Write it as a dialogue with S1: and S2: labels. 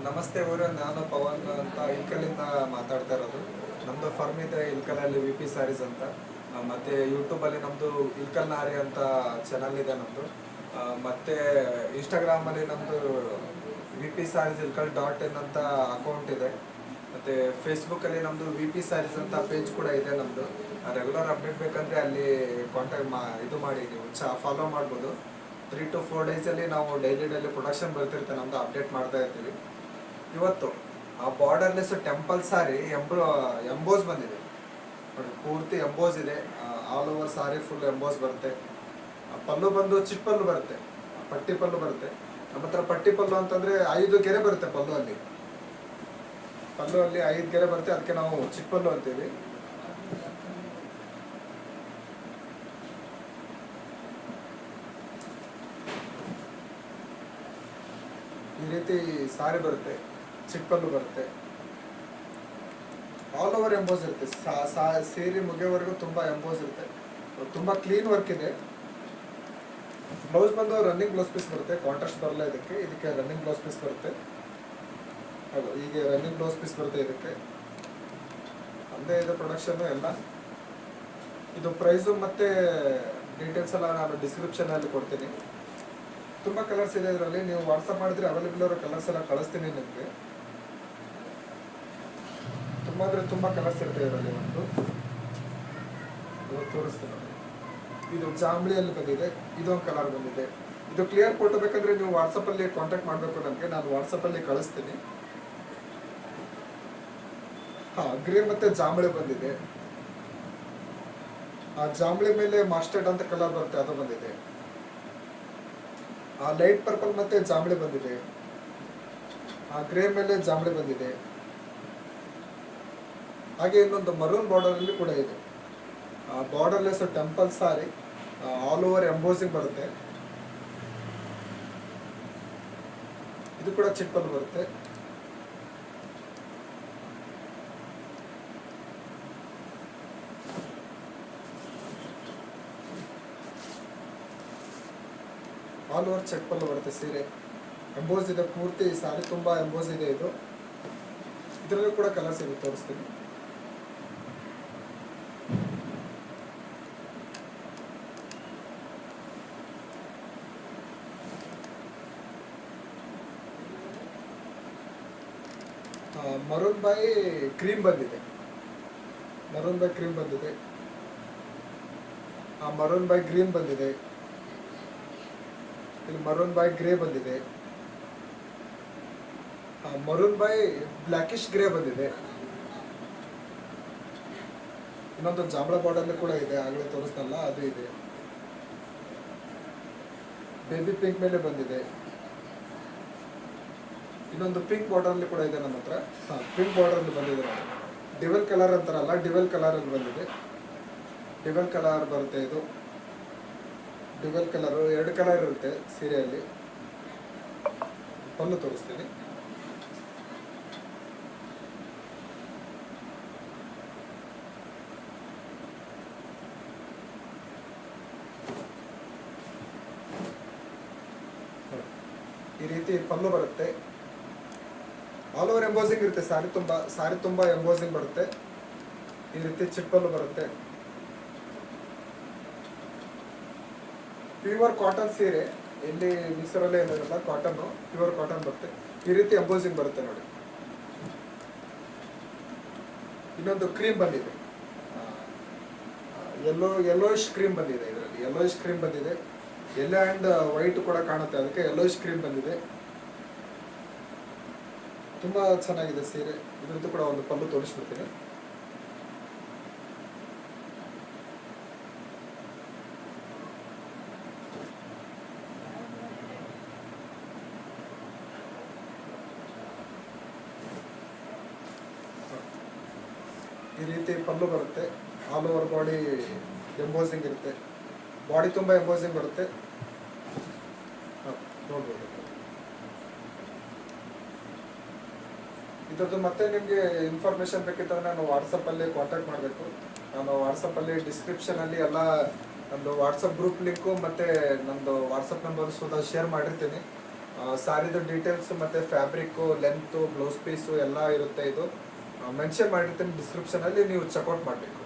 S1: ನಮಸ್ತೆ ಊರು, ನಾನು ಪವನ್ ಅಂತ ಇಲ್ಕಲಿಂದ ಮಾತಾಡ್ತಾ ಇರೋದು. ನಮ್ಮದು ಫರ್ಮ್ ಇದೆ ಇಲ್ಕಲಲ್ಲಿ ವಿ ಪಿ ಸ್ಯಾರೀಸ್ ಅಂತ. ಮತ್ತು ಯೂಟ್ಯೂಬಲ್ಲಿ ನಮ್ಮದು ಇಲ್ಕಲ್ ನಾರಿ ಅಂತ ಚಾನಲ್ ಇದೆ ನಮ್ಮದು. ಮತ್ತು ಇನ್ಸ್ಟಾಗ್ರಾಮಲ್ಲಿ ನಮ್ಮದು V P sarees Ilkal .in ಅಂತ ಅಕೌಂಟ್ ಇದೆ. ಮತ್ತು ಫೇಸ್ಬುಕ್ಕಲ್ಲಿ ನಮ್ಮದು ವಿ ಪಿ ಸ್ಯಾರೀಸ್ ಅಂತ ಪೇಜ್ ಕೂಡ ಇದೆ ನಮ್ಮದು. ರೆಗ್ಯುಲರ್ ಅಪ್ಡೇಟ್ ಬೇಕಂದರೆ ಅಲ್ಲಿ ಇದು ಮಾಡಿ ನೀವು ಫಾಲೋ ಮಾಡ್ಬೋದು. 3 to 4 ಡೇಸಲ್ಲಿ ನಾವು ಡೈಲಿ ಪ್ರೊಡಕ್ಷನ್ ಬರ್ತಿರುತ್ತೆ, ನಮ್ಮದು ಅಪ್ಡೇಟ್ ಮಾಡ್ತಾ ಇರ್ತೀವಿ. ಇವತ್ತು ಆ ಬಾರ್ಡರ್ಲೆಸ್ ಟೆಂಪಲ್ ಸಾರಿ ಎಂಬೋಸ್ ಬಂದಿದೆ ನೋಡಿ, ಪೂರ್ತಿ ಎಂಬೋಸ್ ಇದೆ. ಆಲ್ ಓವರ್ ಸಾರಿ ಫುಲ್ ಎಂಬೋಸ್ ಬರುತ್ತೆ. ಪಲ್ಲು ಬಂದು ಚಿಕ್ಕ ಪಲ್ಲು ಬರುತ್ತೆ, ಪಟ್ಟಿ ಪಲ್ಲು ಬರುತ್ತೆ. ನಮ್ಮ ಹತ್ರ ಪಟ್ಟಿ ಪಲ್ಲು ಅಂತಂದರೆ 5 ಗೆರೆ ಬರುತ್ತೆ. ಪಲ್ಲು ಅಲ್ಲಿ 5 ಗೆರೆ ಬರುತ್ತೆ, ಅದಕ್ಕೆ ನಾವು ಚಿಕ್ಕ ಪಲ್ಲು ಅಂತೀವಿ. ಈ ರೀತಿ ಸಾರಿ ಬರುತ್ತೆ, ಚಿಕ್ಕ ಪಲ್ಲು ಬರುತ್ತೆ, ಆಲ್ ಓವರ್ ಎಂಬೋಸ್ ಇರುತ್ತೆ. ಸೀರೆ ಮುಗಿಯೋವರೆಗೂ ತುಂಬ ಎಂಬೋಸ್ ಇರುತ್ತೆ, ತುಂಬ ಕ್ಲೀನ್ ವರ್ಕ್ ಇದೆ. ಬ್ಲೌಸ್ ಬಂದು ರನ್ನಿಂಗ್ ಬ್ಲೌಸ್ ಪೀಸ್ ಬರುತ್ತೆ, ಕಾಂಟ್ರಾಸ್ಟ್ ಬರಲ್ಲ ಇದಕ್ಕೆ ರನ್ನಿಂಗ್ ಬ್ಲೌಸ್ ಪೀಸ್ ಬರುತ್ತೆ. ಹೌದು, ಹೀಗೆ ರನ್ನಿಂಗ್ ಬ್ಲೌಸ್ ಪೀಸ್ ಬರುತ್ತೆ ಇದಕ್ಕೆ. ಒಂದೇ ಇದು ಪ್ರೊಡಕ್ಷನ್ನು ಎಲ್ಲ. ಇದು ಪ್ರೈಸು ಮತ್ತು ಡೀಟೇಲ್ಸ್ ಎಲ್ಲ ನಾನು ಡಿಸ್ಕ್ರಿಪ್ಷನಲ್ಲಿ ಕೊಡ್ತೀನಿ. ತುಂಬ ಕಲರ್ಸ್ ಇದೆ ಇದರಲ್ಲಿ, ನೀವು ವಾಟ್ಸಪ್ ಮಾಡಿದ್ರೆ ಅವೈಲೇಬಲ್ ಇರೋ ಕಲರ್ಸ್ ಎಲ್ಲ ಕಳಿಸ್ತೀನಿ ನಿಮಗೆ. ತುಂಬ ಅಂದರೆ ತುಂಬ ಕಲರ್ಸ್ ಇರುತ್ತೆ ಇದರಲ್ಲಿ. ತೋರಿಸ್ತೀನಿ. ಇದು ಜಾಂಬಳಿಯಲ್ಲಿ ಬಂದಿದೆ, ಇದೊಂದು ಕಲರ್ ಬಂದಿದೆ. ಇದು ಕ್ಲಿಯರ್ ಫೋಟೋ ಬೇಕಂದ್ರೆ ನೀವು ವಾಟ್ಸಪ್ಪಲ್ಲಿ ಕಾಂಟ್ಯಾಕ್ಟ್ ಮಾಡಬೇಕು ನನಗೆ, ನಾನು ವಾಟ್ಸಪ್ಪಲ್ಲಿ ಕಳಿಸ್ತೀನಿ. ಗ್ರೇ ಮತ್ತು ಜಾಂಬಳಿ ಬಂದಿದೆ. ಆ ಜಾಂಬಳಿ ಮೇಲೆ ಮಾಸ್ಟರ್ಡ್ ಅಂತ ಕಲರ್ ಬರುತ್ತೆ, ಅದು ಬಂದಿದೆ. ಆ ಲೈಟ್ ಪರ್ಪಲ್ ಮತ್ತೆ ಜಾಂಬಳಿ ಬಂದಿದೆ. ಆ ಗ್ರೇ ಮೇಲೆ ಜಾಂಬಳಿ ಬಂದಿದೆ. ಹಾಗೆ ಇನ್ನೊಂದು ಮರೂನ್ ಬಾರ್ಡರ್ ಅಲ್ಲಿ ಕೂಡ ಇದೆ. ಬಾರ್ಡರ್ಲೆಸ್ ಟೆಂಪಲ್ ಸಾರಿ, ಆಲ್ ಓವರ್ ಎಂಬೋಸಿಂಗ್ ಬರುತ್ತೆ. ಇದು ಕೂಡ ಚಿಕ್ಕ ಪಲ್ಲು ಬರುತ್ತೆ. ಆಲ್ ಓವರ್ ಚೆಕ್ ಪಲ್ಲು ಬರುತ್ತೆ. ಸೀರೆ ಎಂಬೋಸ್ ಇದೆ, ಪೂರ್ತಿ ಸಾರಿ ತುಂಬ ಎಂಬೋಸ್ ಇದೆ. ಇದರಲ್ಲೂ ಕೂಡ ಕಲರ್ಸ್ ಇದೆ, ತೋರಿಸ್ತೀನಿ. ಮರೂನ್ ಬೈ ಕ್ರೀಮ್ ಬಂದಿದೆ. ಮರೂನ್ ಬೈ ಕ್ರೀಮ್ ಬಂದಿದೆ. ಮರೂನ್ ಬೈ ಗ್ರೀನ್ ಬಂದಿದೆ. ಇಲ್ಲಿ ಮರೂನ್ ಬೈ ಗ್ರೇ ಬಂದಿದೆ. ಮರೂನ್ ಬೈ ಬ್ಲ್ಯಾಕಿಶ್ ಗ್ರೇ ಬಂದಿದೆ. ಇನ್ನೊಂದು ಜಾಂಬಳ ಬಾರ್ಡರ್ ಕೂಡ ಇದೆ, ಆಗಲೇ ತೋರಿಸ್ನಲ್ಲ, ಅದು ಇದೆ. ಬೇಬಿ ಪಿಂಕ್ ಮೇಲೆ ಬಂದಿದೆ. ಇನ್ನೊಂದು ಪಿಂಕ್ ಬಾರ್ಡರ್ ಕೂಡ ಇದೆ ನಮ್ಮ ಹತ್ರ. ಪಿಂಕ್ ಬಾರ್ಡರ್ ಬಂದಿದೆ. ಡಿವೆಲ್ ಕಲರ್ ಅಂತಾರಲ್ಲ, ಡಿವೆಲ್ ಕಲರ್ ಅಲ್ಲಿ ಬಂದಿದೆ. ಡಿವೆಲ್ ಕಲರ್ ಬರುತ್ತೆ ಇದು. ಡಿವೆಲ್ ಕಲರು 2 ಕಲರ್ ಇರುತ್ತೆ ಸೀರೆಯಲ್ಲಿ. ಪಲ್ಲು ತೋರಿಸ್ತೀನಿ. ಈ ರೀತಿ ಪಲ್ಲು ಬರುತ್ತೆ. ಆಲ್ ಓವರ್ ಎಂಬೋಸಿಂಗ್ ಇರುತ್ತೆ. ಸಾರಿ ತುಂಬ ಎಂಬೋಸಿಂಗ್ ಬರುತ್ತೆ. ಈ ರೀತಿ ಚಿಕ್ಕ ಪಲ್ಲು ಬರುತ್ತೆ. ಪ್ಯೂರ್ ಕಾಟನ್ ಸೀರೆ, ಇಲ್ಲಿ ಮಿಕ್ಸರಲ್ಲೇ ಏನಿರಲ್ಲ, ಕಾಟನ್ನು, ಪ್ಯೂರ್ ಕಾಟನ್ ಬರುತ್ತೆ. ಈ ರೀತಿ ಎಂಬೋಸಿಂಗ್ ಬರುತ್ತೆ ನೋಡಿ. ಇನ್ನೊಂದು ಕ್ರೀಮ್ ಬಂದಿದೆ, ಯೆಲ್ಲೋಯಿಶ್ ಕ್ರೀಮ್ ಬಂದಿದೆ. ಇದರಲ್ಲಿ ಯೆಲ್ಲೋಯಿಶ್ ಕ್ರೀಮ್ ಬಂದಿದೆ. ಯೆಲ್ಲೋ ಆ್ಯಂಡ್ ವೈಟ್ ಕೂಡ ಕಾಣುತ್ತೆ, ಅದಕ್ಕೆ ಯೆಲ್ಲೋಯಿಶ್ ಕ್ರೀಮ್ ಬಂದಿದೆ. ತುಂಬ ಚೆನ್ನಾಗಿದೆ ಸೀರೆ. ಇದ್ರದ್ದು ಕೂಡ ಒಂದು ಪಲ್ಲು ತೋರಿಸ್ಬಿಡ್ತೀನಿ. ಈ ರೀತಿ ಪಲ್ಲು ಬರುತ್ತೆ. ಆಲ್ ಓವರ್ ಬಾಡಿ ಎಂಬೋಸಿಂಗ್ ಇರುತ್ತೆ. ಬಾಡಿ ತುಂಬ ಎಂಬೋಸಿಂಗ್ ಬರುತ್ತೆ. ನೋಡ್ಬೋದು. ಇದ್ರದ್ದು ಮತ್ತೆ ನಿಮಗೆ ಇನ್ಫಾರ್ಮೇಷನ್ ಬೇಕಿತ್ತಂದ್ರೆ ನಾನು ವಾಟ್ಸಪ್ಪಲ್ಲಿ ಕಾಂಟ್ಯಾಕ್ಟ್ ಮಾಡಬೇಕು. ನಾನು ವಾಟ್ಸಪ್ಪಲ್ಲಿ ಡಿಸ್ಕ್ರಿಪ್ಷನಲ್ಲಿ ಎಲ್ಲ ನಮ್ಮದು ವಾಟ್ಸಪ್ ಗ್ರೂಪ್ ಲಿಂಕು ಮತ್ತು ನಮ್ಮದು ವಾಟ್ಸಪ್ ನಂಬರ್ ಸುಧಾ ಶೇರ್ ಮಾಡಿರ್ತೀನಿ. ಸಾರಿದು ಡೀಟೇಲ್ಸ್ ಮತ್ತು ಫ್ಯಾಬ್ರಿಕ್ಕು ಲೆಂತು ಬ್ಲೌಸ್ ಪೀಸು ಎಲ್ಲ ಇರುತ್ತೆ. ಇದು ಮೆನ್ಷನ್ ಮಾಡಿರ್ತೀನಿ ಡಿಸ್ಕ್ರಿಪ್ಷನಲ್ಲಿ, ನೀವು ಚೆಕ್ಔಟ್ ಮಾಡಬೇಕು.